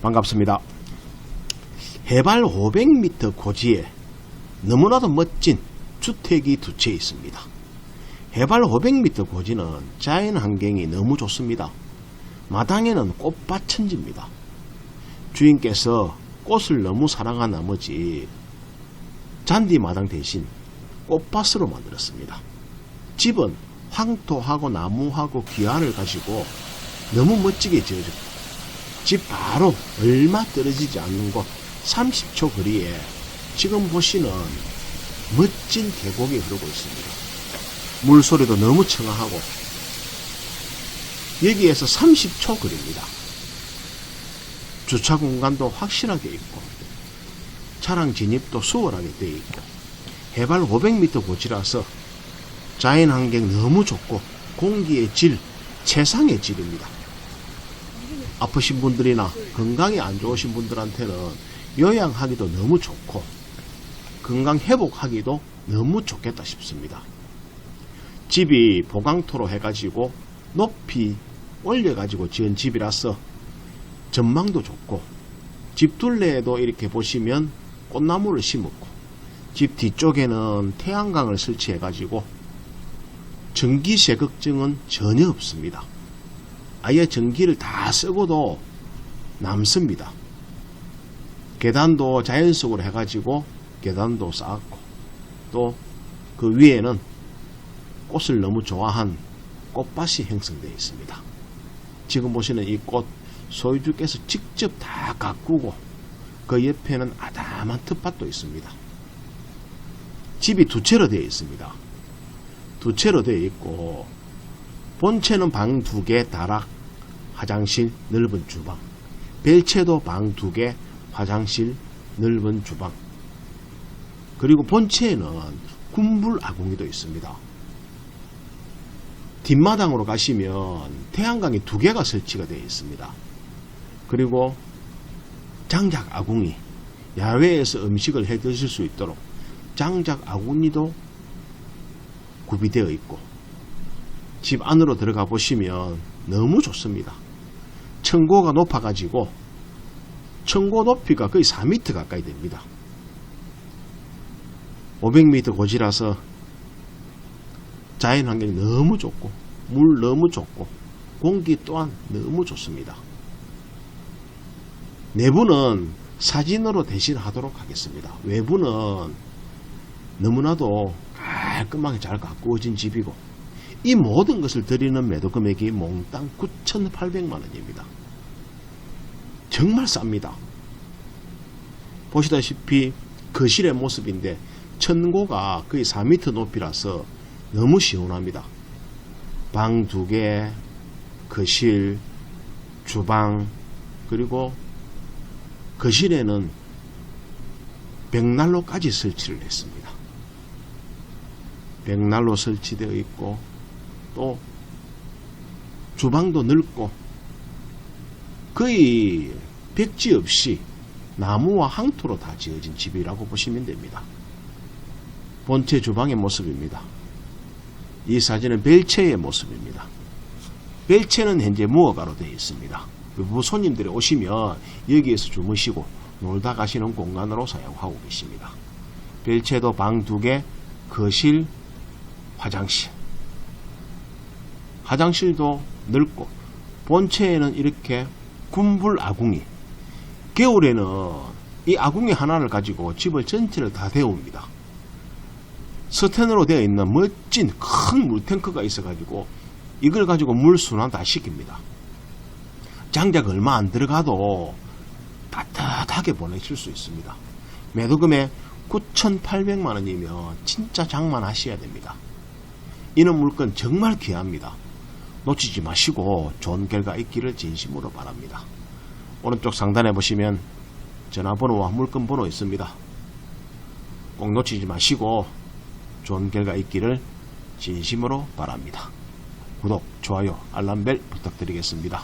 반갑습니다. 해발 500m 고지에 너무나도 멋진 주택이 두 채 있습니다. 해발 500m 고지는 자연 환경이 너무 좋습니다. 마당에는 꽃밭 천지입니다. 주인께서 꽃을 너무 사랑한 나머지 잔디 마당 대신 꽃밭으로 만들었습니다. 집은 황토하고 나무하고 귀환을 가지고 너무 멋지게 지어졌고, 집 바로 얼마 떨어지지 않는 곳 30초 거리에 지금 보시는 멋진 계곡이 흐르고 있습니다. 물소리도 너무 청아하고, 여기에서 30초 거리입니다. 주차 공간도 확실하게 있고, 차량 진입도 수월하게 되어 있고, 해발 500m 고지라서 자연 환경 너무 좋고, 공기의 질 최상의 질입니다. 아프신 분들이나 건강이 안 좋으신 분들한테는 요양하기도 너무 좋고 건강 회복하기도 너무 좋겠다 싶습니다. 집이 보강토로 해가지고 높이 올려가지고 지은 집이라서 전망도 좋고, 집 둘레에도 이렇게 보시면 꽃나무를 심었고, 집 뒤쪽에는 태양광을 설치해가지고 전기세 걱정은 전혀 없습니다. 아예 전기를 다 쓰고도 남습니다. 계단도 자연석으로 해가지고 계단도 쌓았고, 또 그 위에는 꽃을 너무 좋아한 꽃밭이 형성되어 있습니다. 지금 보시는 이 꽃 소유주께서 직접 다 가꾸고, 그 옆에는 아담한 텃밭도 있습니다. 집이 두 채로 되어 있습니다. 두 채로 되어 있고, 본체는 방 2개, 다락, 화장실, 넓은 주방. 별채도 방 2개, 화장실, 넓은 주방. 그리고 본체에는 군불 아궁이도 있습니다. 뒷마당으로 가시면 태양광이 2개가 설치가 되어 있습니다. 그리고 장작 아궁이, 야외에서 음식을 해 드실 수 있도록 장작 아궁이도 구비되어 있고, 집 안으로 들어가 보시면 너무 좋습니다. 천고가 높아가지고 천고 높이가 거의 4m 가까이 됩니다. 500m 고지라서 자연 환경이 너무 좋고, 물 너무 좋고, 공기 또한 너무 좋습니다. 내부는 사진으로 대신하도록 하겠습니다. 외부는 너무나도 깔끔하게 잘 가꾸어진 집이고, 이 모든 것을 드리는 매도 금액이 몽땅 9,800만원입니다. 정말 쌉니다. 보시다시피 거실의 모습인데 천고가 거의 4m 높이라서 너무 시원합니다. 방 2개, 거실, 주방, 그리고 거실에는 벽난로까지 설치를 했습니다. 벽난로 설치되어 있고, 또 주방도 넓고, 거의 벽지 없이 나무와 황토로 다 지어진 집이라고 보시면 됩니다. 본체 주방의 모습입니다. 이 사진은 별채의 모습입니다. 별채는 현재 무허가로 되어 있습니다. 외부 손님들이 오시면 여기에서 주무시고 놀다 가시는 공간으로 사용하고 계십니다. 별채도 방 2개, 거실, 화장실. 화장실도 넓고, 본체에는 이렇게 군불 아궁이. 겨울에는 이 아궁이 하나를 가지고 집을 전체를 다 데웁니다. 스텐으로 되어 있는 멋진 큰 물탱크가 있어가지고 이걸 가지고 물 순환 다 시킵니다. 장작 얼마 안 들어가도 따뜻하게 보내실 수 있습니다. 매도금액 9,800만원이면 진짜 장만하셔야 됩니다. 이런 물건 정말 귀합니다. 놓치지 마시고 좋은 결과 있기를 진심으로 바랍니다. 오른쪽 상단에 보시면 전화번호와 물건 번호 있습니다. 꼭 놓치지 마시고 좋은 결과 있기를 진심으로 바랍니다. 구독, 좋아요, 알람벨 부탁드리겠습니다.